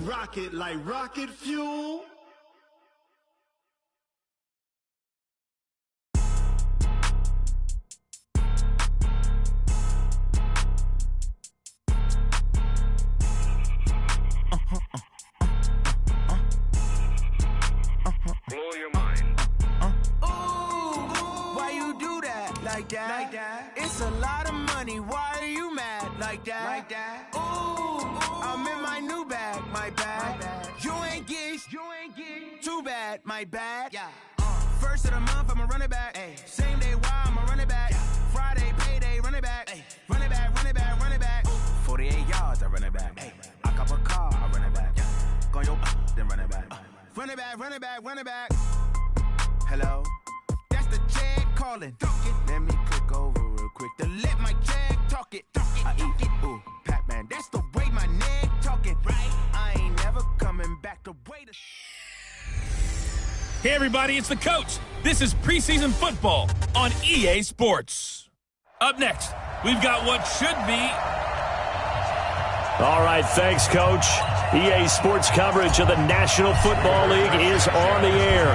rocket like rocket fuel. Blow your mind. Why you do that? Like that? It's a lot of money. Why are you mad? Like that? Ooh, I'm in my new bag. My bag. You ain't get. Too bad. My bad. Yeah. First of the month, I'ma run it back. Ay. Same day, why I'ma run it back. Friday, payday, run it back. Ay. Run it back, run it back, run it back. 48 yards, I run it back. Ay. I cop a car, I run it back. Go your then run it back. Run it back, run it back, run it back. Hello? That's the check calling. Let me click over real quick to let my check talk it. I eat it, ooh, Pac-Man. That's the way my neck talking, right? I ain't never coming back the way to. Hey everybody, it's the coach. This is preseason football on EA Sports. Up next, we've got what should be... All right, thanks, Coach. EA Sports coverage of the National Football League is on the air.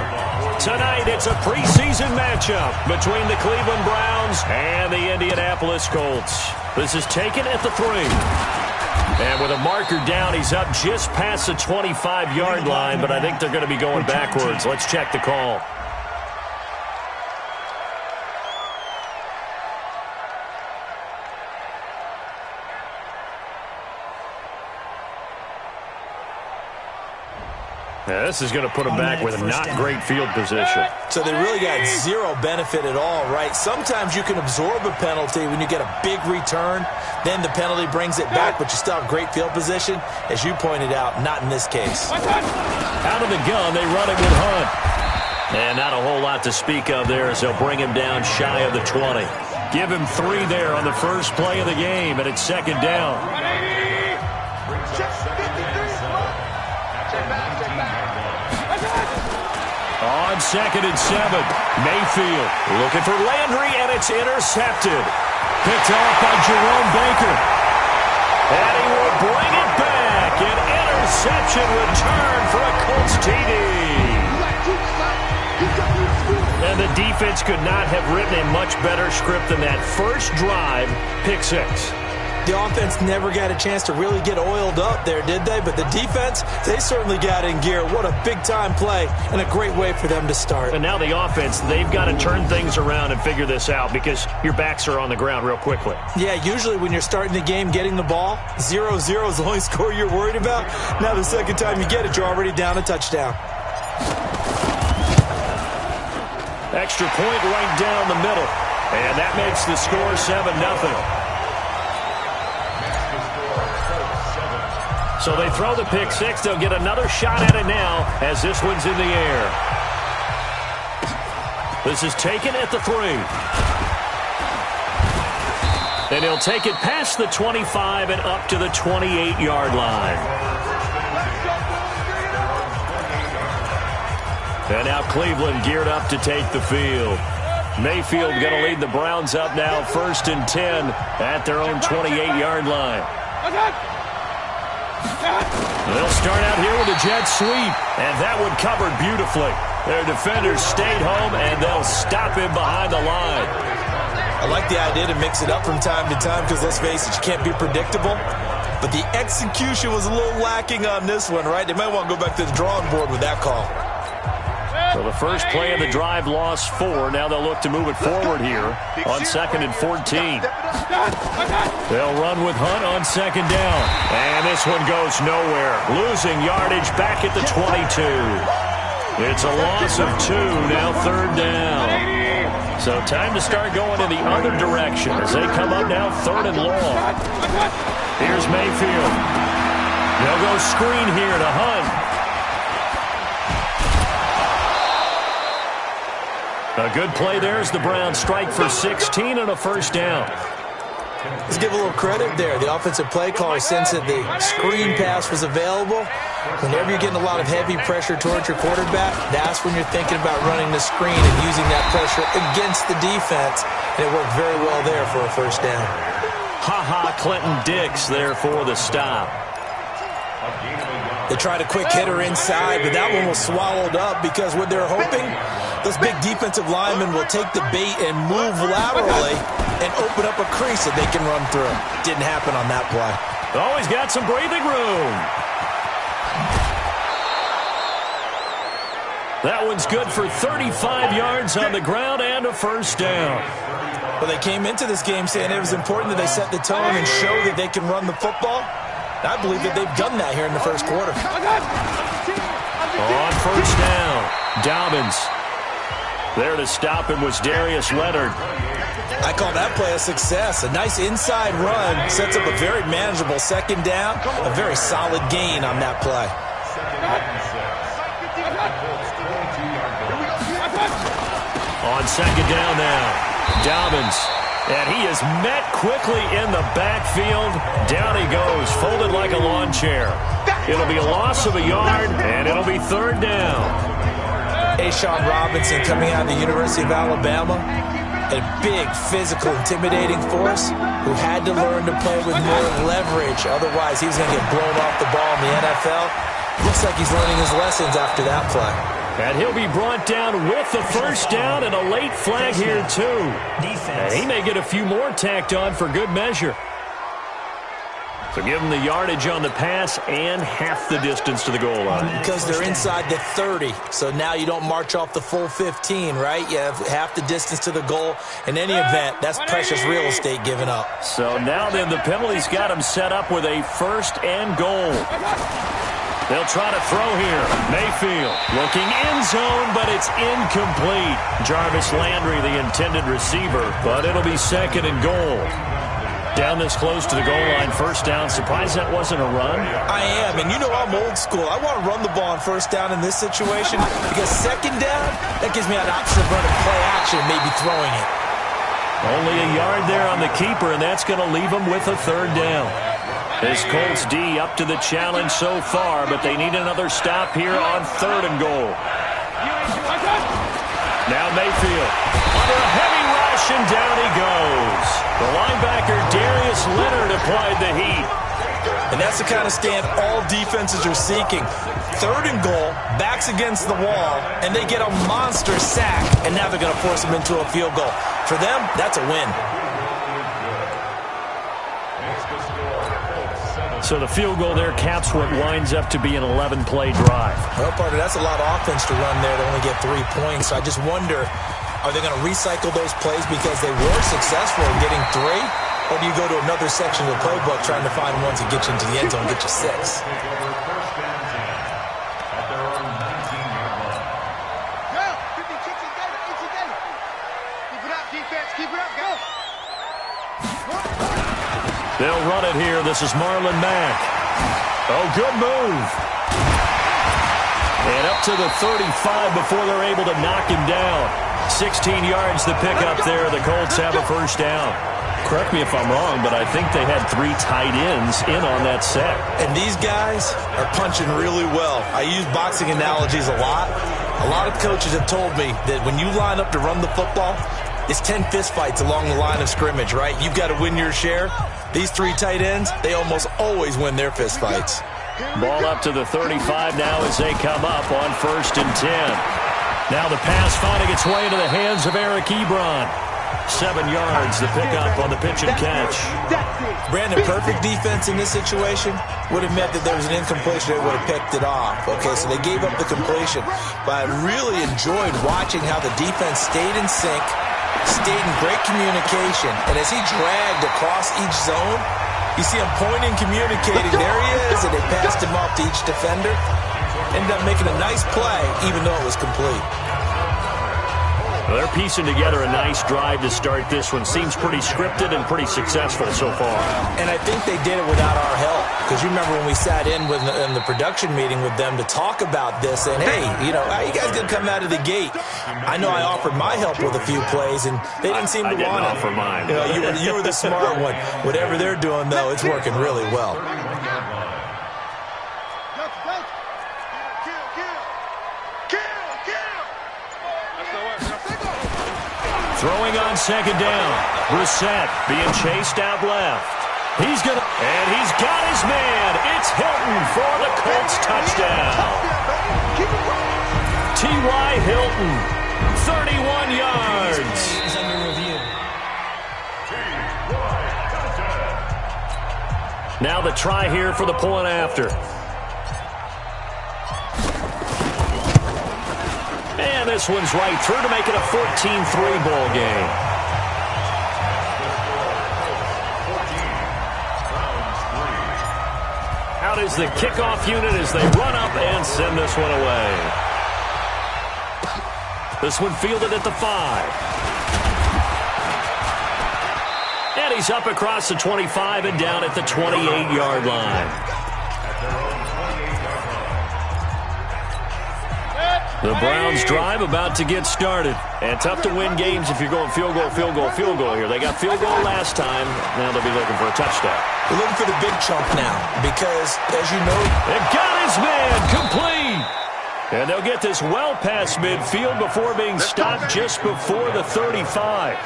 Tonight, it's a preseason matchup between the Cleveland Browns and the Indianapolis Colts. This is taken at the 3. And with a marker down, he's up just past the 25-yard line, but I think they're going to be going backwards. Let's check the call. Yeah, this is going to put them back with not great field position. So they really got zero benefit at all, right? Sometimes you can absorb a penalty when you get a big return. Then the penalty brings it back, but you still have great field position. As you pointed out, not in this case. Out of the gun, they run it with Hunt. And not a whole lot to speak of there as they'll bring him down shy of the 20. Give him 3 there on the first play of the game, and it's second down. On 2nd and 7, Mayfield looking for Landry, and it's intercepted. Picked off by Jerome Baker. And he will bring it back. An interception return for a Colts TD. And the defense could not have written a much better script than that. First drive, pick 6. The offense never got a chance to really get oiled up there, did they? But the defense, they certainly got in gear. What a big-time play and a great way for them to start. And now the offense, they've got to turn things around and figure this out because your backs are on the ground real quickly. Yeah, usually when you're starting the game getting the ball, 0-0 is the only score you're worried about. Now the second time you get it, you're already down a touchdown. Extra point right down the middle. And that makes the score 7-0. So they throw the pick 6. They'll get another shot at it now as this one's in the air. This is taken at the 3. And he'll take it past the 25 and up to the 28-yard line. And now Cleveland geared up to take the field. Mayfield going to lead the Browns up now 1st and 10 at their own 28-yard line. They'll start out here with a jet sweep, and that one covered beautifully. Their defenders stayed home, and they'll stop him behind the line. I like the idea to mix it up from time to time because, let's face it, you can't be predictable. But the execution was a little lacking on this one, right? They might want to go back to the drawing board with that call. So the first play of the drive lost 4. Now they'll look to move it forward here on 2nd and 14. They'll run with Hunt on 2nd down. And this one goes nowhere. Losing yardage back at the 22. It's a loss of 2, now 3rd down. So time to start going in the other direction as they come up now 3rd and long. Here's Mayfield. They'll go screen here to Hunt. A good play there as the Browns strike for 16 and a first down. Let's give a little credit there. The offensive play caller sensed that the screen pass was available. Whenever you're getting a lot of heavy pressure towards your quarterback, that's when you're thinking about running the screen and using that pressure against the defense. And it worked very well there for a first down. Ha-ha, Clinton Dix there for the stop. They tried a quick hitter inside, but that one was swallowed up because what they're hoping, those big defensive linemen will take the bait and move laterally and open up a crease that they can run through. Didn't happen on that play. Oh, he's got some breathing room. That one's good for 35 yards on the ground and a first down. Well, they came into this game saying it was important that they set the tone and show that they can run the football. I believe that they've done that here in the first quarter. On first down, Dobbins. There to stop him was Darius Leonard. I call that play a success. A nice inside run sets up a very manageable second down. A very solid gain on that play. On second down now, Dobbins. And he is met quickly in the backfield. Down he goes, folded like a lawn chair. It'll be a loss of a yard, and it'll be third down. Ashawn Robinson coming out of the University of Alabama. A big, physical, intimidating force who had to learn to play with more leverage. Otherwise, he was going to get blown off the ball in the NFL. Looks like he's learning his lessons after that play. And he'll be brought down with the first down and a late flag here, too. And he may get a few more tacked on for good measure. So give him the yardage on the pass and half the distance to the goal line. Because they're inside the 30, so now you don't march off the full 15, right? You have half the distance to the goal. In any event, that's precious real estate given up. So now then the penalty's got him set up with a first and goal. They'll try to throw here. Mayfield looking end zone, but it's incomplete. Jarvis Landry, the intended receiver, but it'll be second and goal. Down this close to the goal line, first down. Surprised that wasn't a run? I am, and you know I'm old school. I want to run the ball on first down in this situation because second down, that gives me an option of running play action and maybe throwing it. Only a yard there on the keeper, and that's going to leave him with a third down. This Colts D up to the challenge so far, but they need another stop here on third and goal. Now Mayfield under a heavy rush, and down he goes. The linebacker Darius Leonard applied the heat. And that's the kind of stand all defenses are seeking. Third and goal, backs against the wall, and they get a monster sack, and now they're going to force them into a field goal. For them, that's a win. So the field goal there caps what winds up to be an 11-play drive. Well, partner, that's a lot of offense to run there to only get 3 points. So I just wonder, are they going to recycle those plays because they were successful in getting 3? Or do you go to another section of the playbook trying to find ones that get you into the end zone and get you 6? They'll run it here. This is Marlon Mack. Oh, good move. And up to the 35 before they're able to knock him down. 16 yards to pick up there. The Colts have a first down. Correct me if I'm wrong, but I think they had 3 tight ends in on that set. And these guys are punching really well. I use boxing analogies a lot. A lot of coaches have told me that when you line up to run the football, it's 10 fistfights along the line of scrimmage, right? You've got to win your share. These 3 tight ends, they almost always win their fistfights. Ball up to the 35 now as they come up on first and 10. Now the pass finding its way into the hands of Eric Ebron. 7 yards, the pickup on the pitch and catch. Brandon, perfect defense in this situation would have meant that there was an incompletion. They would have picked it off. Okay, so they gave up the completion. But I really enjoyed watching how the defense stayed in sync, stayed in great communication. And as he dragged across each zone, you see him pointing, communicating. There he is, and they passed him off to each defender. Ended up making a nice play, even though it was complete. Well, they're piecing together a nice drive to start this one. Seems pretty scripted and pretty successful so far. And I think they did it without our help. Because you remember when we sat in the production meeting with them to talk about this, and hey, you know, how you guys going to come out of the gate? I know I offered my help with a few plays, and they didn't seem to want it. I didn't offer mine. You know, you were the smart one. Whatever they're doing, though, it's working really well. Throwing on second down. Brissett being chased out left. He's got his man. It's Hilton for the Colts touchdown. T.Y. Hilton, 31 yards. Is under review. Now the try here for the point after. And this one's right through to make it a 14-3 ball game. Out is the kickoff unit as they run up and send this one away. This one fielded at the 5. And he's up across the 25 and down at the 28-yard line. The Browns drive about to get started. And tough to win games if you're going field goal, field goal, field goal here. They got field goal last time. Now they'll be looking for a touchdown. They're looking for the big chunk now because, as you know, It got his man complete. And they'll get this well past midfield before being stopped just before the 35.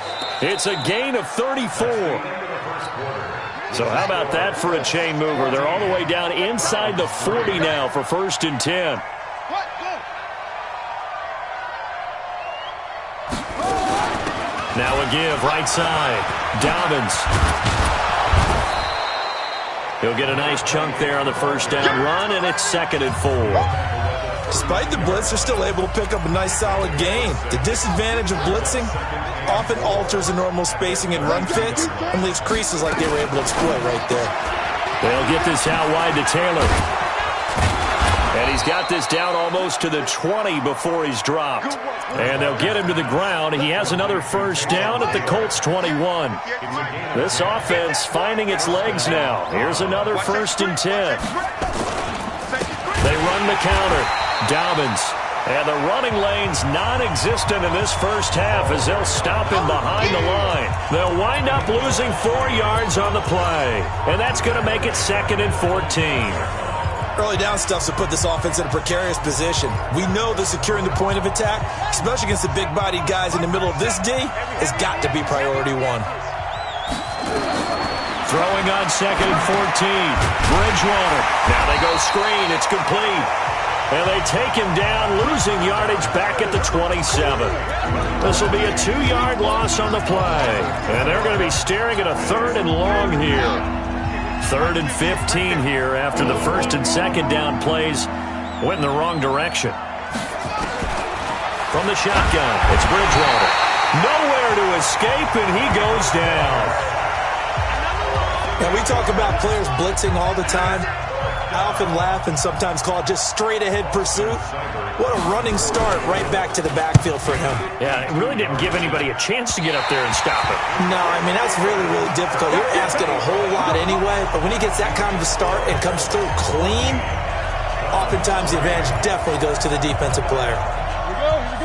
It's a gain of 34. So how about that for a chain mover? They're all the way down inside the 40 now for 1st and 10. Now a give, right side. Dobbins. He'll get a nice chunk there on the first down run, and it's 2nd and 4. despite the blitz, they're still able to pick up a nice solid gain. The disadvantage of blitzing often alters the normal spacing and run fits and leaves creases like they were able to exploit right there. They'll get this out wide to Taylor. And he's got this down almost to the 20 before he's dropped. And they'll get him to the ground. He has another first down at the Colts 21. This offense finding its legs now. Here's another 1st and 10. They run the counter. Dobbins. And the running lane's non-existent in this first half as they'll stop him behind the line. They'll wind up losing 4 yards on the play. And that's going to make it 2nd and 14. Early down stuffs will put this offense in a precarious position. We know that securing the point of attack, especially against the big-bodied guys in the middle of this D, has got to be priority one. Throwing on 2nd and 14. Bridgewater. Now they go screen. It's complete. And they take him down, losing yardage back at the 27. This will be a 2-yard loss on the play. And they're going to be staring at a 3rd and long here. 3rd and 15 here after the 1st and 2nd down plays went in the wrong direction. From the shotgun, it's Bridgewater. Nowhere to escape, and he goes down. Now, we talk about players blitzing all the time. I often laugh and sometimes call it just straight-ahead pursuit. What a running start right back to the backfield for him. Yeah, it really didn't give anybody a chance to get up there and stop it. No, I mean, that's really, really difficult. You're asking a whole lot anyway, but when he gets that kind of a start and comes through clean, oftentimes the advantage definitely goes to the defensive player.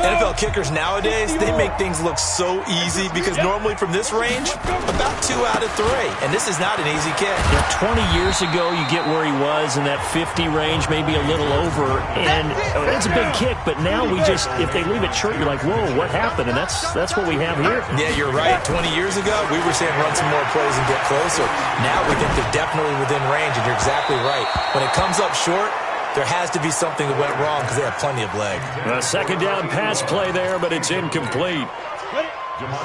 NFL kickers nowadays, they make things look so easy because normally from this range, about 2 out of 3. And this is not an easy kick. Yeah, 20 years ago, you get where he was in that 50 range, maybe a little over. And it's a big kick, but now we just, if they leave it short, you're like, whoa, what happened? And that's what we have here. Yeah, you're right. 20 years ago, we were saying run some more plays and get closer. Now we think they're definitely within range, and you're exactly right. When it comes up short, there has to be something that went wrong because they have plenty of leg. A 2nd down pass play there, but it's incomplete.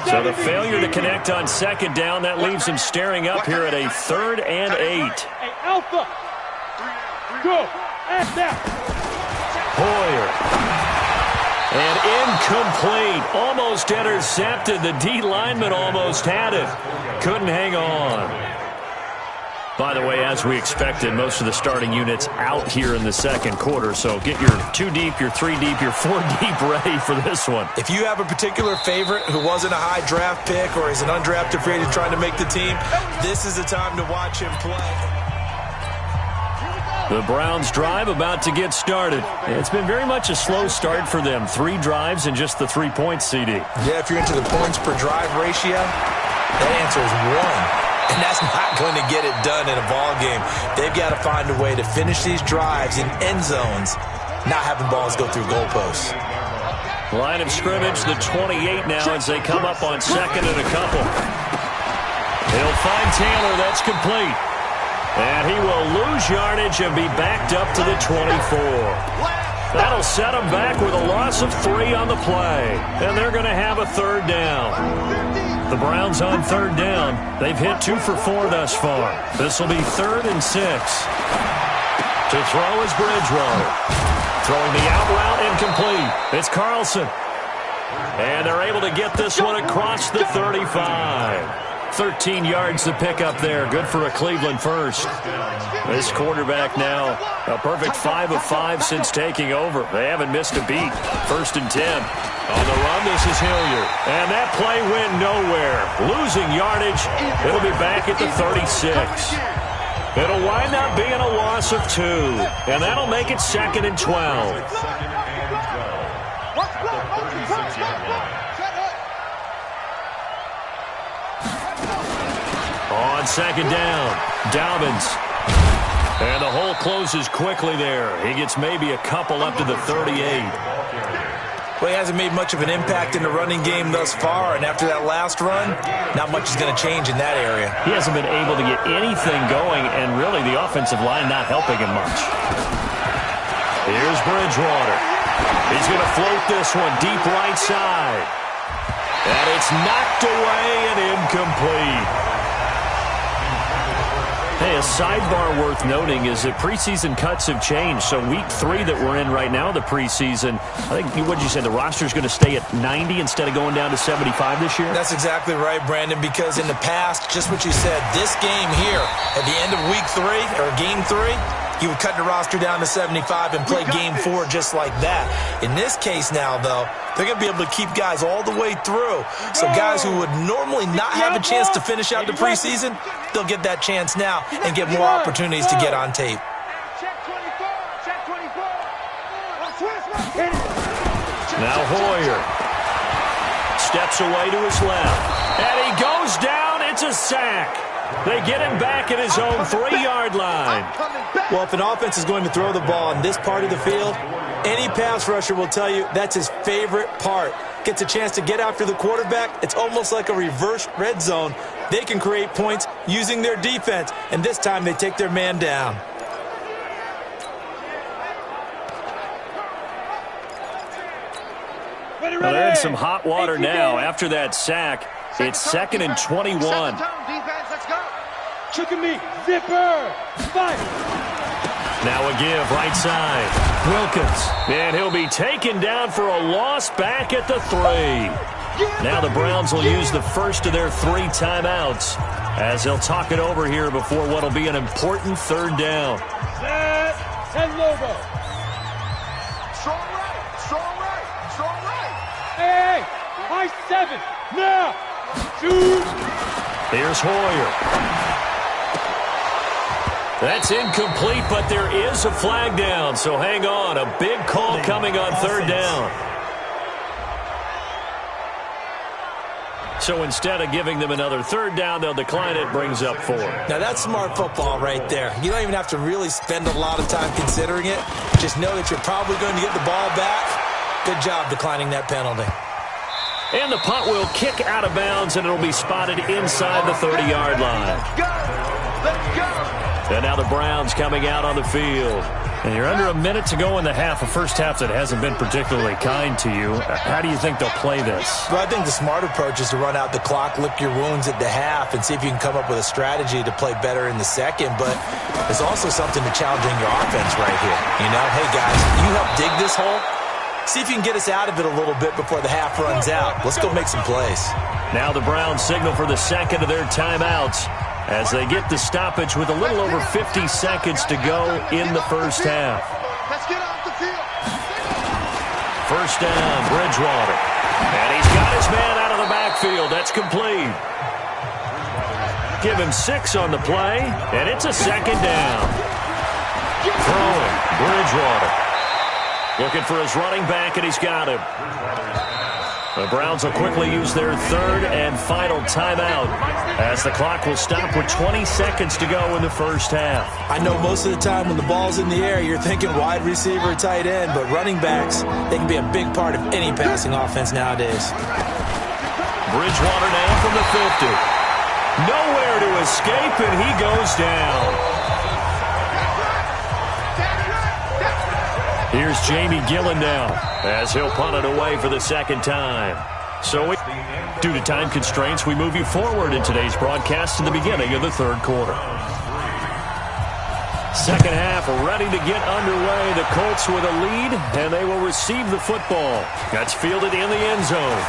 So the failure to connect on 2nd down, that leaves him staring up here at a 3rd and 8. Hey, Alpha! Go! Act that! Hoyer. And incomplete. Almost intercepted. The D lineman almost had it. Couldn't hang on. By the way, as we expected, most of the starting units out here in the 2nd quarter. So get your 2 deep, your 3 deep, your 4 deep ready for this one. If you have a particular favorite who wasn't a high draft pick or is an undrafted free agent trying to make the team, this is the time to watch him play. The Browns drive about to get started. It's been very much a slow start for them. 3 drives and just the 3 points, CD. Yeah, if you're into the points per drive ratio, that answer is 1. And that's not going to get it done in a ball game. They've got to find a way to finish these drives in end zones, not having balls go through goalposts. Line of scrimmage, the 28 now as they come up on 2nd and a couple. He'll find Taylor. That's complete. And he will lose yardage and be backed up to the 24. That'll set him back with a loss of 3 on the play. And they're going to have a third down. The Browns on third down. They've hit 2 for 4 thus far. This will be 3rd and 6. To throw is Bridgewater. Throwing the out route incomplete. It's Carlson. And they're able to get this one across the 35. 13 yards to pick up there. Good for a Cleveland first. This quarterback now a perfect 5 of 5 since taking over. They haven't missed a beat. 1st and 10. On the run, this is Hilliard. And that play went nowhere. Losing yardage. It'll be back at the 36. It'll wind up being a loss of 2. And that'll make it 2nd and 12. On 2nd down, Dobbins. And the hole closes quickly there. He gets maybe a couple up to the 38. Well, he hasn't made much of an impact in the running game thus far, and after that last run, not much is going to change in that area. He hasn't been able to get anything going, and really the offensive line not helping him much. Here's Bridgewater. He's going to float this one deep right side. And it's knocked away and incomplete. Hey, a sidebar worth noting is that preseason cuts have changed. So week 3 that we're in right now, the preseason, I think, what did you say, the roster's going to stay at 90 instead of going down to 75 this year? That's exactly right, Brandon, because in the past, just what you said, this game here, at the end of week 3, or game 3, you would cut the roster down to 75 and play game 4 just like that. In this case now, though, they're going to be able to keep guys all the way through. So guys who would normally not have a chance to finish out the preseason, they'll get that chance now and get more opportunities to get on tape. Now Hoyer steps away to his left. And he goes down. It's a sack. They get him back at his own 3-yard line. Well, if an offense is going to throw the ball in this part of the field, any pass rusher will tell you that's his favorite part. Gets a chance to get after the quarterback. It's almost like a reverse red zone. They can create points using their defense, and this time they take their man down. Well, they're in some hot water now after that sack. It's 2nd and 21. Look at me, zipper, fight. Now a give, right side. Wilkins. And he'll be taken down for a loss back at the 3. Now the Browns will use the first of their 3 timeouts as they'll talk it over here before what will be an important 3rd down. Set and logo. Strong right. Hey, high 7, now. Shoot. Here's Hoyer. That's incomplete, but there is a flag down, so hang on. A big call coming on 3rd down. So instead of giving them another 3rd down, they'll decline it, brings up 4. Now that's smart football right there. You don't even have to really spend a lot of time considering it. Just know that you're probably going to get the ball back. Good job declining that penalty. And the punt will kick out of bounds, and it'll be spotted inside the 30-yard line. Let's go. And now the Browns coming out on the field. And you're under a minute to go in the half, a first half that hasn't been particularly kind to you. How do you think they'll play this? Well, I think the smart approach is to run out the clock, lick your wounds at the half, and see if you can come up with a strategy to play better in the second. But there's also something to challenging your offense right here. You know, hey, guys, you help dig this hole. See if you can get us out of it a little bit before the half runs out. Let's go make some plays. Now the Browns signal for the second of their timeouts as they get the stoppage with a little over 50 seconds to go in the first half. Let's get off the field. First down, Bridgewater. And he's got his man out of the backfield. That's complete. Give him 6 on the play, and it's a 2nd down. Throwing, Bridgewater. Looking for his running back, and he's got him. The Browns will quickly use their 3rd and final timeout as the clock will stop with 20 seconds to go in the first half. I know most of the time when the ball's in the air, you're thinking wide receiver, tight end, but running backs, they can be a big part of any passing offense nowadays. Bridgewater now from the 50. Nowhere to escape, and he goes down. Here's Jamie Gillen now, as he'll punt it away for the second time. So, due to time constraints, we move you forward in today's broadcast to the beginning of the third quarter. Second half ready to get underway. The Colts with a lead, and they will receive the football. That's fielded in the end zone.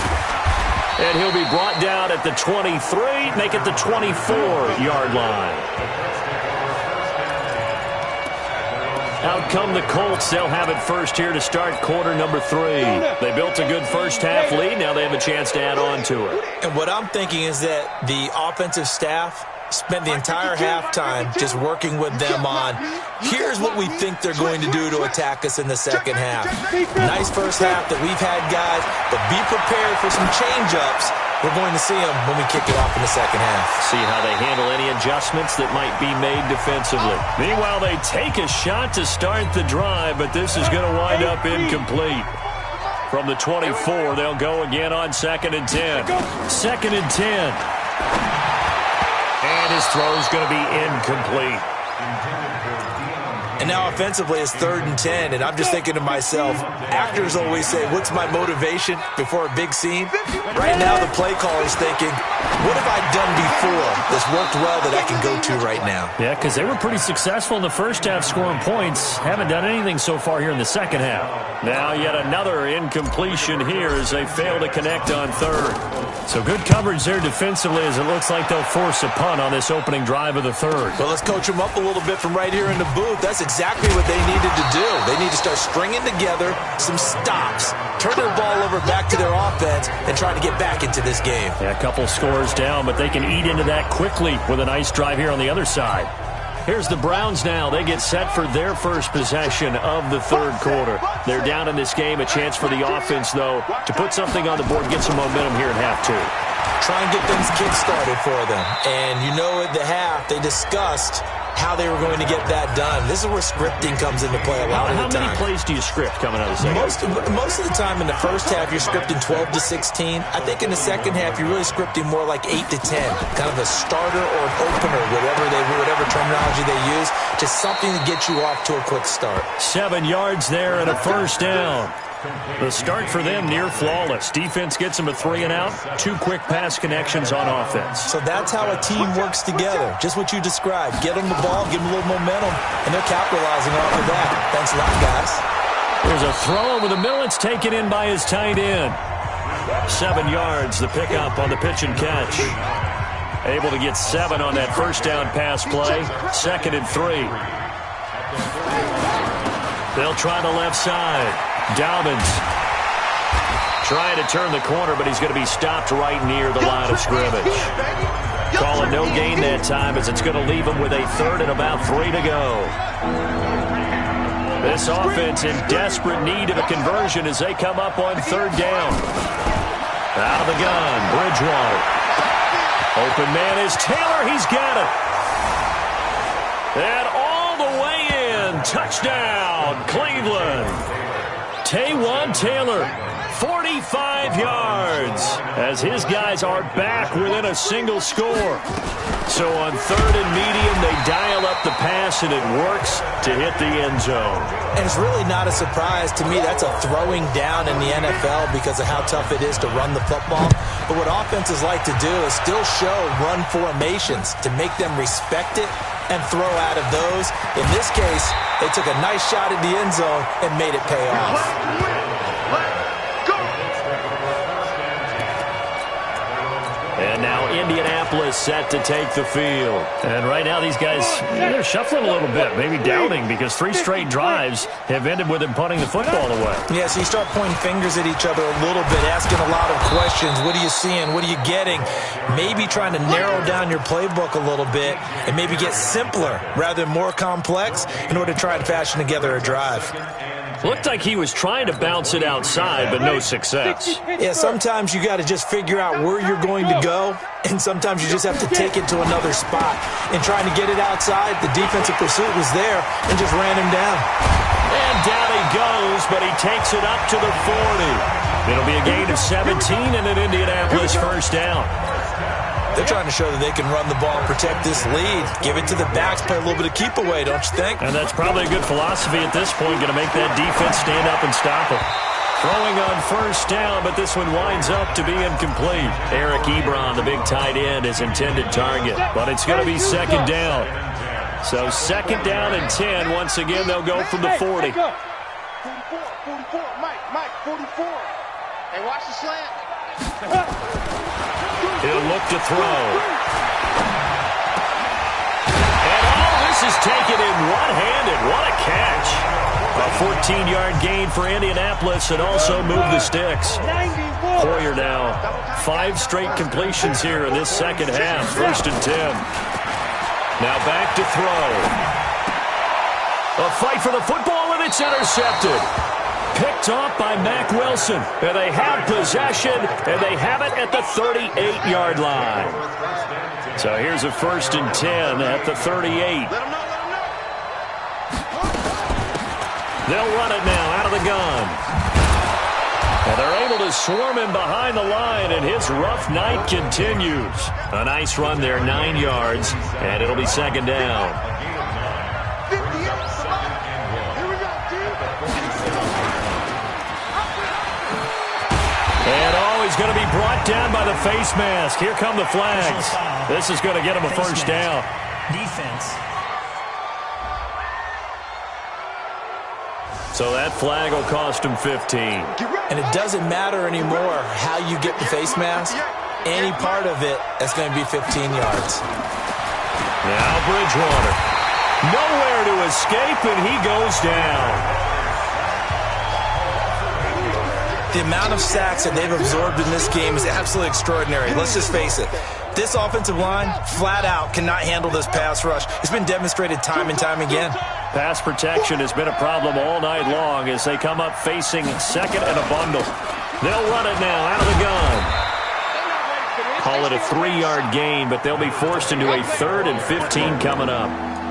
And he'll be brought down at the 23, make it the 24-yard line. Out come the Colts. They'll have it first here to start quarter number 3. They built a good first-half lead. Now they have a chance to add on to it. And what I'm thinking is that the offensive staff spent the entire halftime just working with them on, here's what we think they're going to do to attack us in the second half. Nice first half that we've had, guys, but be prepared for some change-ups. We're going to see them when we kick it off in the second half. See how they handle any adjustments that might be made defensively. Meanwhile, they take a shot to start the drive, but this is going to wind up incomplete. From the 24, they'll go again on 2nd and 10. 2nd and 10. And his throw's going to be incomplete. And now offensively it's 3rd and 10, and I'm just thinking to myself, actors always say, what's my motivation before a big scene? Right now the play caller's thinking, what have I done before that's worked well that I can go to right now? Yeah, because they were pretty successful in the first half scoring points. Haven't done anything so far here in the second half. Now yet another incompletion here as they fail to connect on 3rd. So good coverage there defensively as it looks like they'll force a punt on this opening drive of the 3rd. Well, let's coach them up a little bit from right here in the booth. That's exactly what they needed to do. They need to start stringing together some stops, turn their ball over back to their offense, and try to get back into this game. Yeah, a couple scores down, but they can eat into that quickly with a nice drive here on the other side. Here's the Browns now. They get set for their first possession of the 3rd quarter. They're down in this game. A chance for the offense, though, to put something on the board, get some momentum here at half 2. Try and get things kick-started for them. And you know at the half, they discussed how they were going to get that done. This is where scripting comes into play a lot of the time. How many plays do you script coming out of the second? Most of the time in the first half, you're scripting 12 to 16. I think in the second half, you're really scripting more like 8 to 10. Kind of a starter or an opener, whatever terminology they use. Just something to get you off to a quick start. 7 yards there and a first down. The start for them near flawless. Defense gets them a 3 and out. 2 quick pass connections on offense. So that's how a team works together. Just what you described. Get them the ball, give them a little momentum, and they're capitalizing off of that. Thanks a lot, guys. There's a throw over the middle. It's taken in by his tight end. 7 yards, the pickup on the pitch and catch. Able to get 7 on that first down pass play. 2nd and 3. They'll try the left side. Dobbins trying to turn the corner, but he's going to be stopped right near the line of scrimmage. Call it no gain that time as it's going to leave him with a 3rd and about 3 to go. This offense in desperate need of a conversion as they come up on 3rd down. Out of the gun, Bridgewater. Open man is Taylor. He's got it. And all the way in. Touchdown, Cleveland. Taywan Taylor, 45 yards, as his guys are back within a single score. So on 3rd and medium, they dial up the pass, and it works to hit the end zone. And it's really not a surprise to me. That's a throwing down in the NFL because of how tough it is to run the football. But what offenses like to do is still show run formations to make them respect it and throw out of those. In this case, they took a nice shot at the end zone and made it pay off. And now Indianapolis set to take the field. And right now these guys, they're shuffling a little bit, maybe doubting, because 3 straight drives have ended with them punting the football away. Yeah, so you start pointing fingers at each other a little bit, asking a lot of questions. What are you seeing? What are you getting? Maybe trying to narrow down your playbook a little bit and maybe get simpler rather than more complex in order to try and fashion together a drive. Looked like he was trying to bounce it outside, but no success. Yeah, sometimes you got to just figure out where you're going to go, and sometimes you just have to take it to another spot. In trying to get it outside, the defensive pursuit was there and just ran him down. And down he goes, but he takes it up to the 40. It'll be a gain of 17 and an Indianapolis first down. They're trying to show that they can run the ball and protect this lead. Give it to the backs, play a little bit of keep away, don't you think? And that's probably a good philosophy at this point, going to make that defense stand up and stop it. Throwing on first down, but this one winds up to be incomplete. Eric Ebron, the big tight end, his intended target, but it's going to be second down. So second down and 10. Once again, they'll go from the 40. 44, Mike, 44. Hey, watch the slant. He'll look to throw. And all this is taken in one-handed. What a catch. A 14-yard gain for Indianapolis and also move the sticks. Hoyer now. 5 straight completions here in this second half. First and 10. Now back to throw. A fight for the football, and it's intercepted. Picked off by Mack Wilson. And they have possession, and they have it at the 38-yard line. So here's a first and 10 at the 38. They'll run it now out of the gun. And they're able to swarm him behind the line, and his rough night continues. A nice run there, 9 yards, and it'll be second down. And he's going to be brought down by the face mask. Here come the flags. This is going to get him a first down. Defense. So that flag will cost him 15. And it doesn't matter anymore how you get the face mask. Any part of it is going to be 15 yards. Now Bridgewater. Nowhere to escape, and he goes down. The amount of sacks that they've absorbed in this game is absolutely extraordinary. Let's just face it. This offensive line, flat out, cannot handle this pass rush. It's been demonstrated time and time again. Pass protection has been a problem all night long as they come up facing second and a bundle. They'll run it now out of the gun. Call it a 3-yard gain, but they'll be forced into a 3rd and 15 coming up.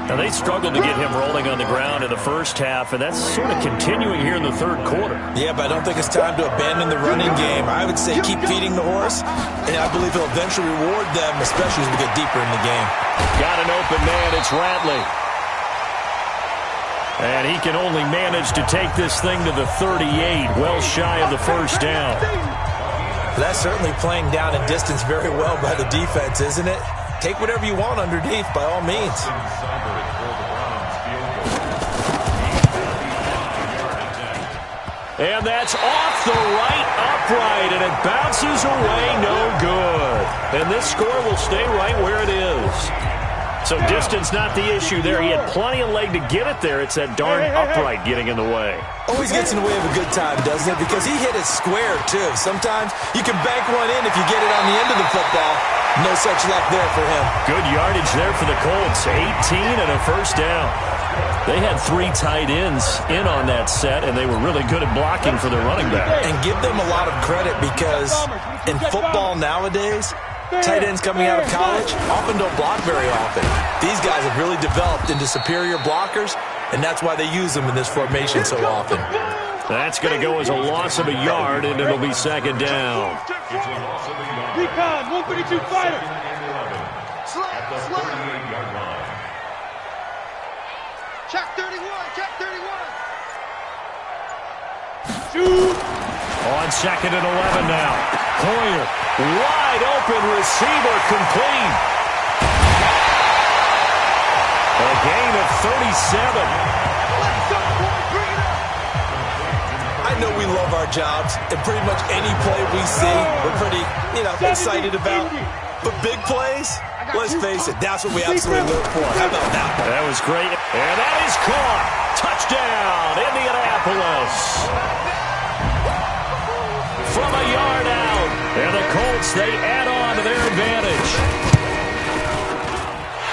Now, they struggled to get him rolling on the ground in the first half, and that's sort of continuing here in the third quarter. Yeah, but I don't think it's time to abandon the running game. I would say keep feeding the horse, and I believe he'll eventually reward them, especially as we get deeper in the game. Got an open man. It's Ratley. And he can only manage to take this thing to the 38, well shy of the first down. That's certainly playing down in distance very well by the defense, isn't it? Take whatever you want underneath, by all means. And that's off the right upright, and it bounces away, no good. And this score will stay right where it is. So distance not the issue there. He had plenty of leg to get it there. It's that darn upright getting in the way. Always gets in the way of a good time, doesn't it? Because he hit it square, too. Sometimes you can bank one in if you get it on the end of the football. No such luck there for him. Good yardage there for the Colts. 18 and a first down. They had 3 tight ends in on that set, and they were really good at blocking for their running back. And give them a lot of credit because in football nowadays, tight ends coming out of college often don't block very often. These guys have really developed into superior blockers, and that's why they use them in this formation so often. That's going to go as a loss of a yard, and it'll be second down. Recon, 132 fighter. Check 31, check 31. Shoot. On second and 11 now. Hoyer, wide open receiver, complete. A gain of 37. I know we love our jobs, and pretty much any play we see, we're pretty, excited about. But big plays, let's face it, that's what we absolutely live for. How about that? That was great. And that is caught. Touchdown, Indianapolis. From a yard out. And the Colts, they add on to their advantage.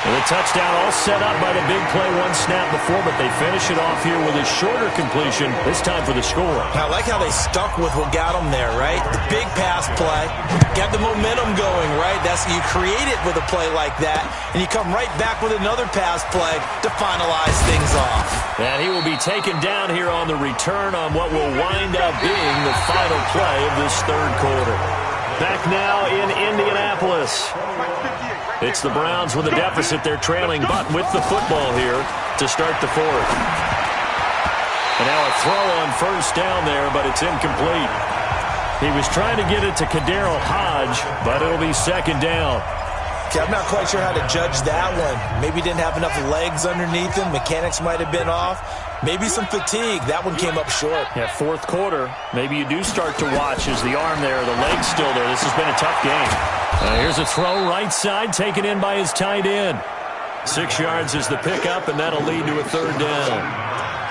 And the touchdown all set up by the big play, one snap before, but they finish it off here with a shorter completion, this time for the score. I like how they stuck with what got them there, right? The big pass play, got the momentum going, right? You create it with a play like that, and you come right back with another pass play to finalize things off. And he will be taken down here on the return on what will wind up being the final play of this third quarter. Back now in Indianapolis. It's the Browns with a deficit. They're trailing, but with the football here to start the fourth. And now a throw on first down there, but it's incomplete. He was trying to get it to Kadarrell Hodge, but it'll be second down. Okay, I'm not quite sure how to judge that one. Maybe he didn't have enough legs underneath him. Mechanics might have been off. Maybe some fatigue. That one came up short. Yeah, fourth quarter. Maybe you do start to watch as the arm there, the leg's still there. This has been a tough game. Here's a throw right side, taken in by his tight end. 6 yards is the pickup, and that'll lead to a third down.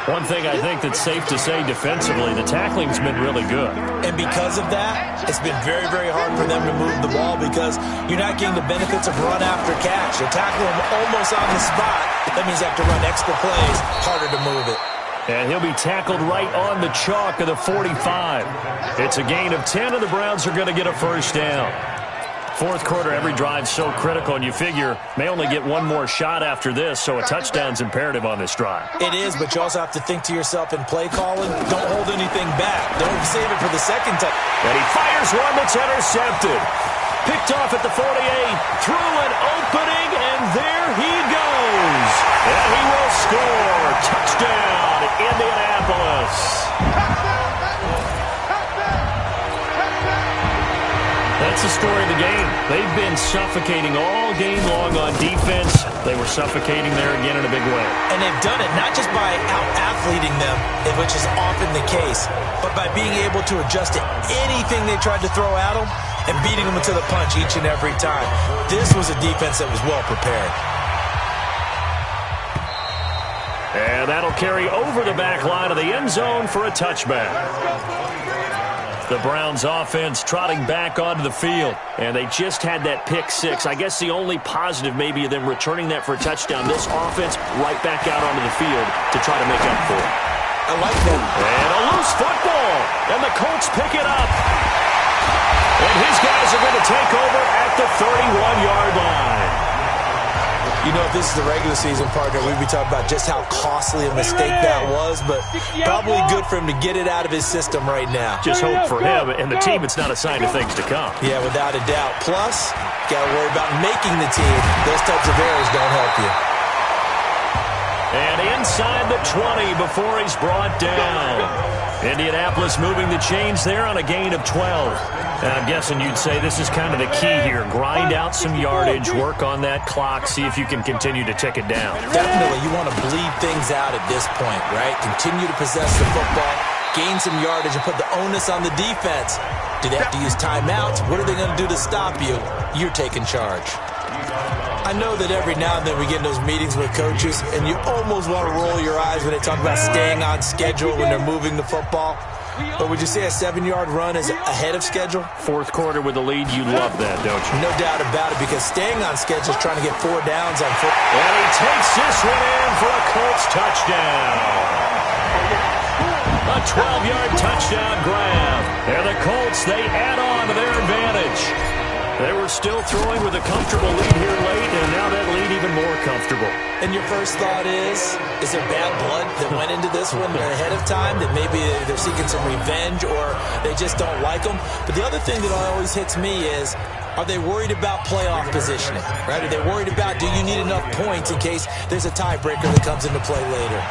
One thing I think that's safe to say defensively, the tackling's been really good. And because of that, it's been very, very hard for them to move the ball because you're not getting the benefits of run after catch. You're tackling them almost on the spot. That means you have to run extra plays, harder to move it. And he'll be tackled right on the chalk of the 45. It's a gain of 10, and the Browns are going to get a first down. Fourth quarter, every drive's so critical, and you figure may only get one more shot after this, so a touchdown's imperative on this drive. It is, but you also have to think to yourself in play calling, don't hold anything back. Don't save it for the second time. And he fires one that's intercepted. Picked off at the 48, through an opening, and there he goes. And he will score. Touchdown, Indianapolis. That's the story of the game. They've been suffocating all game long on defense. They were suffocating there again in a big way. And they've done it not just by out-athleting them, which is often the case, but by being able to adjust to anything they tried to throw at them and beating them to the punch each and every time. This was a defense that was well prepared. And that'll carry over the back line of the end zone for a touchback. The Browns offense trotting back onto the field, and they just had that pick six. I guess the only positive maybe of them returning that for a touchdown. This offense right back out onto the field to try to make up for it. I like that. And a loose football, and the Colts pick it up. And his guys are going to take over at the 31-yard line. You know, if this is the regular season, partner, we'd be talking about just how costly a mistake that was, but probably good for him to get it out of his system right now. Just hope for him and the team it's not a sign of things to come. Yeah, without a doubt. Plus, got to worry about making the team. Those types of errors don't help you. And inside the 20 before he's brought down. Indianapolis moving the chains there on a gain of 12. And I'm guessing you'd say this is kind of the key here. Grind out some yardage, work on that clock, see if you can continue to tick it down. Definitely. You want to bleed things out at this point, right? Continue to possess the football, gain some yardage, and put the onus on the defense. Do they have to use timeouts? What are they going to do to stop you? You're taking charge. I know that every now and then we get in those meetings with coaches, and you almost want to roll your eyes when they talk about staying on schedule when they're moving the football. But would you say a 7-yard run is ahead of schedule? Fourth quarter with the lead, you love that, don't you? No doubt about it, because staying on schedule is trying to get 4 downs on foot. And he takes this one in for a Colts touchdown. A 12-yard touchdown grab. And the Colts, they add on to their advantage. They were still throwing with a comfortable lead here late, and now that lead even more comfortable. And your first thought is there bad blood that went into this one ahead of time, that maybe they're seeking some revenge or they just don't like them? But the other thing that always hits me is, are they worried about playoff positioning, right? Are they worried about, do you need enough points in case there's a tiebreaker that comes into play later?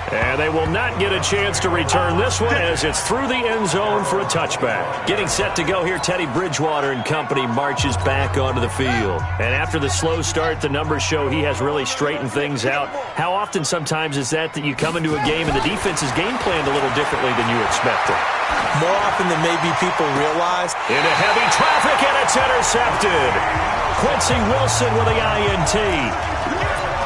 And they will not get a chance to return this one as it's through the end zone for a touchback. Getting set to go here, Teddy Bridgewater and company marches back onto the field. And after the slow start, the numbers show he has really straightened things out. How often sometimes is that you come into a game and the defense is game planned a little differently than you expected? More often than maybe people realize. Into heavy traffic, and it's intercepted. Quincy Wilson with the INT.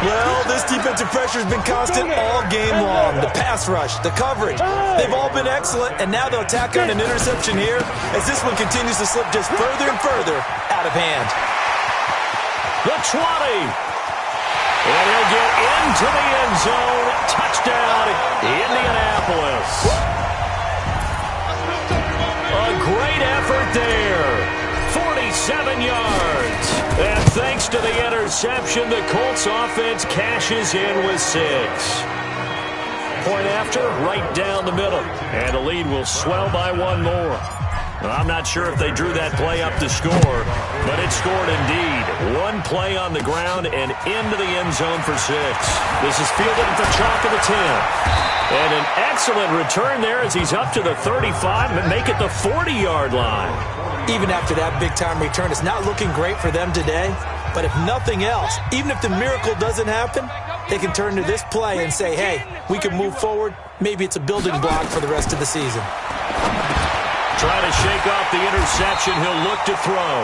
Well, this defensive pressure has been constant all game long. The pass rush, the coverage, they've all been excellent, and now they'll tack on an interception here as this one continues to slip just further and further out of hand. The 20. And he'll get into the end zone. Touchdown, Indianapolis. A great effort there. 47 yards. And thanks to the interception, the Colts offense cashes in with 6. Point after, right down the middle. And the lead will swell by one more. Well, I'm not sure if they drew that play up to score, but it scored indeed. One play on the ground and into the end zone for 6. This is fielded at the chalk of the 10. And an excellent return there as he's up to the 35 and make it the 40-yard line. Even after that big-time return, it's not looking great for them today. But if nothing else, even if the miracle doesn't happen, they can turn to this play and say, hey, we can move forward. Maybe it's a building block for the rest of the season. Trying to shake off the interception, he'll look to throw.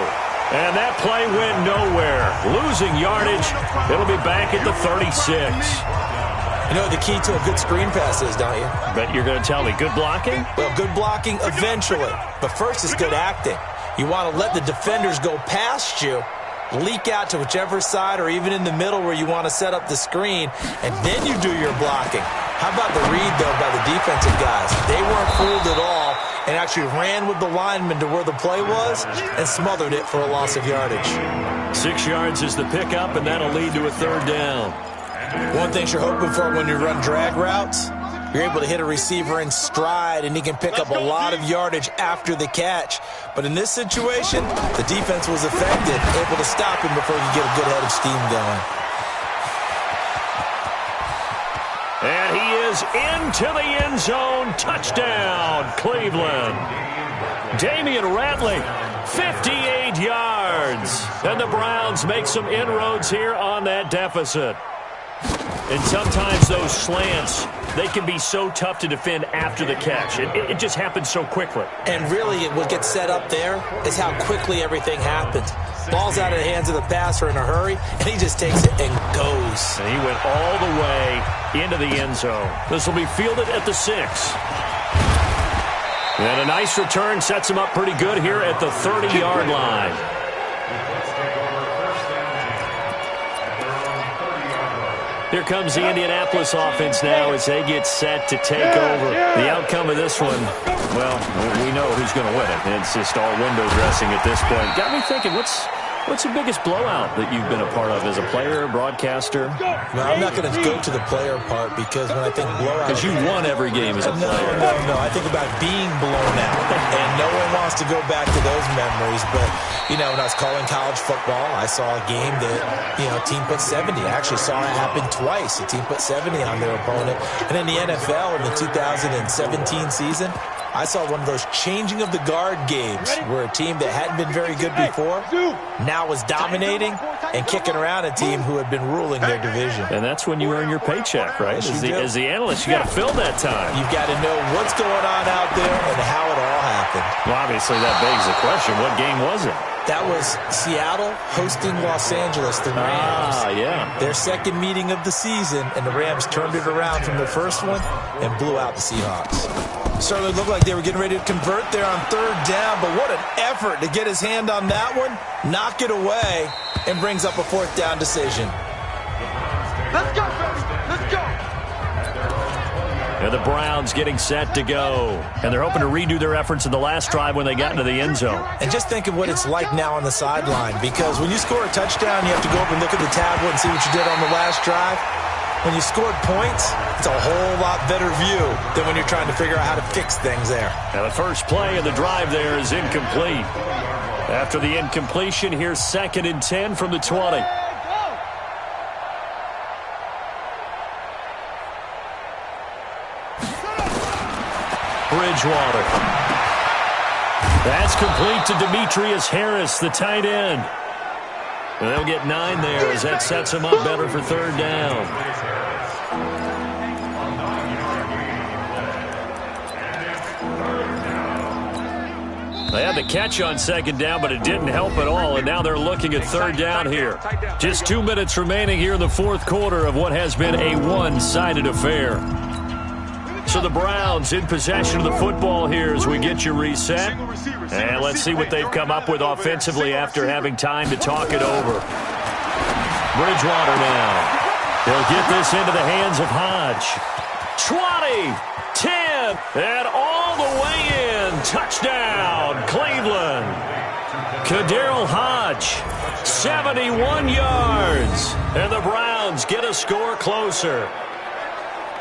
And that play went nowhere. Losing yardage, it'll be back at the 36. You know what the key to a good screen pass is, don't you? Bet you're going to tell me good blocking? Well, good blocking eventually. But first is good acting. You want to let the defenders go past you, leak out to whichever side or even in the middle where you want to set up the screen, and then you do your blocking. How about the read, though, by the defensive guys? They weren't fooled at all and actually ran with the lineman to where the play was and smothered it for a loss of yardage. 6 yards is the pickup, and that'll lead to a third down. One thing you're hoping for when you run drag routes, you're able to hit a receiver in stride, and he can pick up a lot of yardage after the catch. But in this situation, the defense was effective, able to stop him before he could get a good head of steam going. And he is into the end zone. Touchdown, Cleveland. Damian Ratley, 58 yards. And the Browns make some inroads here on that deficit. And sometimes those slants, they can be so tough to defend after the catch. It just happens so quickly. And really, what gets set up there is how quickly everything happens. Ball's out of the hands of the passer in a hurry, and he just takes it and goes. And he went all the way into the end zone. This will be fielded at the 6. And a nice return sets him up pretty good here at the 30-yard line. Here comes the Indianapolis offense now as they get set to take over. The outcome of this one, well, we know who's going to win it. It's just all window dressing at this point. Got me thinking, what's the biggest blowout that you've been a part of as a player, broadcaster? No, I'm not going to go to the player part because when I think blowout... Because you won every game as a player. No. I think about being blown out. And no one wants to go back to those memories. But, you know, when I was calling college football, I saw a game that, you know, a team put 70. I actually saw it happen twice. A team put 70 on their opponent. And in the NFL in the 2017 season, I saw one of those changing of the guard games where a team that hadn't been very good before now was dominating and kicking around a team who had been ruling their division. And that's when you earn your paycheck, right? As the analyst, you got to fill that time. You've got to know what's going on out there and how it all happened. Well, obviously that begs the question, what game was it? That was Seattle hosting Los Angeles, the Rams. Yeah. Their second meeting of the season, and the Rams turned it around from the first one and blew out the Seahawks. Certainly looked like they were getting ready to convert there on third down, but what an effort to get his hand on that one, knock it away, and brings up a fourth down decision. Let's go, baby. Let's go. And the Browns getting set to go. And they're hoping to redo their efforts in the last drive when they got into the end zone. And just think of what it's like now on the sideline, because when you score a touchdown, you have to go up and look at the tablet and see what you did on the last drive. When you scored points, it's a whole lot better view than when you're trying to figure out how to fix things there. Now the first play of the drive there is incomplete. After the incompletion, here's 2nd and 10 from the 20. Bridgewater. That's complete to Demetrius Harris, the tight end. And they'll get 9 there as that sets them up better for third down. They had the catch on 2nd down, but it didn't help at all, and now they're looking at third down here. Just 2 minutes remaining here in the fourth quarter of what has been a one-sided affair. So the Browns in possession of the football here as we get you reset. And let's see what they've come up with offensively after having time to talk it over. Bridgewater now. He'll get this into the hands of Hodge. 20, 10, and all the way in. Touchdown, Cleveland. KhaDarel Hodge, 71 yards. And the Browns get a score closer.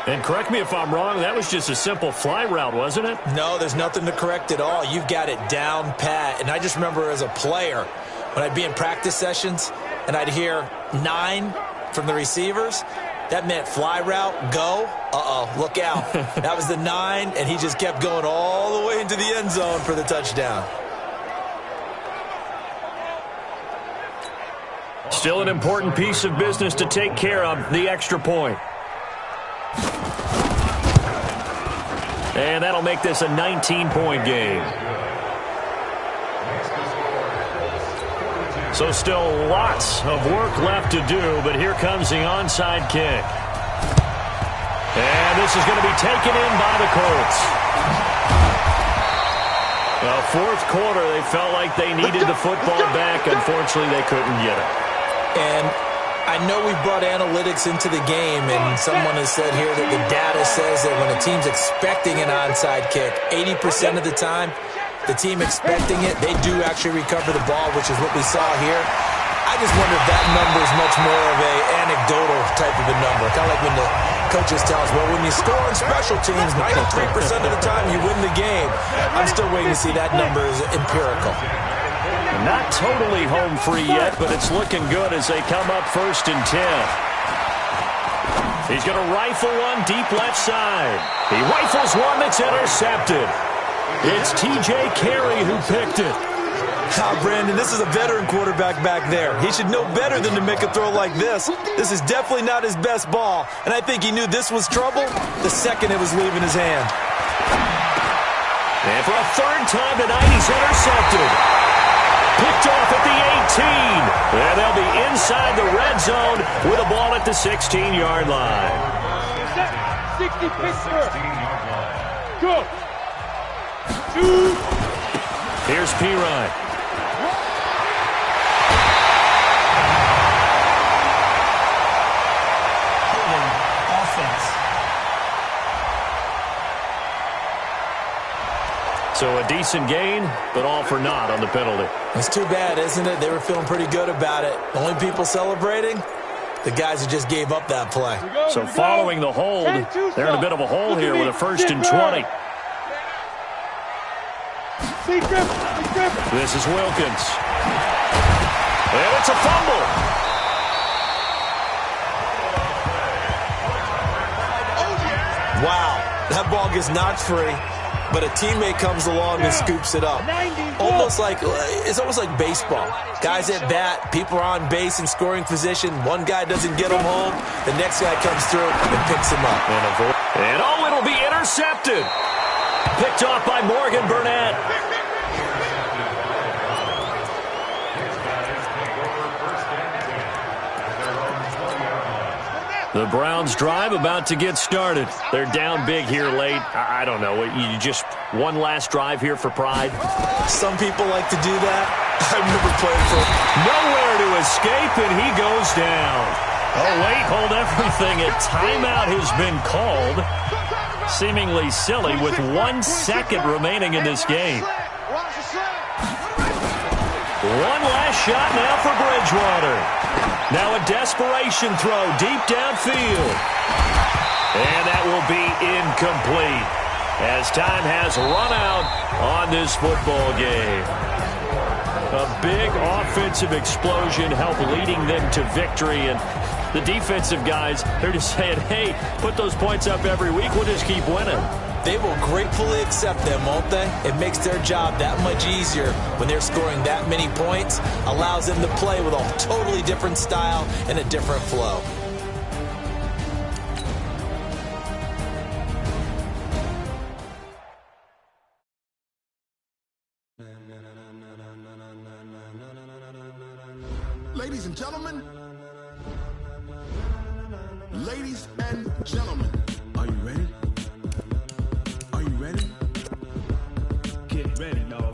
And correct me if I'm wrong, that was just a simple fly route, wasn't it? No, there's nothing to correct at all. You've got it down pat. And I just remember as a player, when I'd be in practice sessions and I'd hear 9 from the receivers, that meant fly route, go, look out. That was the 9, and he just kept going all the way into the end zone for the touchdown. Still an important piece of business to take care of, the extra point. And that'll make this a 19-point game. So still lots of work left to do, but here comes the onside kick. And this is going to be taken in by the Colts. Well, fourth quarter, they felt like they needed the football back. Unfortunately, they couldn't get it. And I know we brought analytics into the game, and someone has said here that the data says that when a team's expecting an onside kick, 80% of the time, the team expecting it, they do actually recover the ball, which is what we saw here. I just wonder if that number is much more of an anecdotal type of a number. Kind of like when the coaches tell us, well, when you score on special teams, 93% of the time you win the game. I'm still waiting to see that number is empirical. Not totally home free yet, but it's looking good as they come up 1st and 10. He's going to rifle one deep left side. He rifles one that's intercepted. It's T.J. Carey who picked it. Brandon, this is a veteran quarterback back there. He should know better than to make a throw like this. This is definitely not his best ball, and I think he knew this was trouble the second it was leaving his hand. And for a third time tonight, he's intercepted. Picked off at the 18. And they'll be inside the red zone with a ball at the 16-yard line. 60 Pittsburgh. Go. Shoot. Here's P-Ryan. So a decent gain, but all for naught on the penalty. It's too bad, isn't it? They were feeling pretty good about it. The only people celebrating, the guys who just gave up that play. So following the hold, they're in a bit of a hole here with a 1st and 20. This is Wilkins. And it's a fumble. Wow, that ball gets knocked free, but a teammate comes along and scoops it up. It's almost like baseball. Guys at bat, people are on base in scoring position. One guy doesn't get him home, the next guy comes through and picks him up. And it'll be intercepted. Picked off by Morgan Burnett. The Browns drive about to get started. They're down big here late. I don't know. You just one last drive here for pride? Some people like to do that. I've never played for it. Nowhere to escape, and he goes down. Oh, wait, hold everything. A timeout has been called. Seemingly silly with 1 second remaining in this game. One last shot now for Bridgewater. Now a desperation throw deep downfield. And that will be incomplete as time has run out on this football game. A big offensive explosion helped leading them to victory. And the defensive guys, they're just saying, hey, put those points up every week. We'll just keep winning. They will gratefully accept them, won't they? It makes their job that much easier when they're scoring that many points. Allows them to play with a totally different style and a different flow. Ladies and gentlemen. Ladies and gentlemen. Are you ready? Are you ready? Get ready, y'all.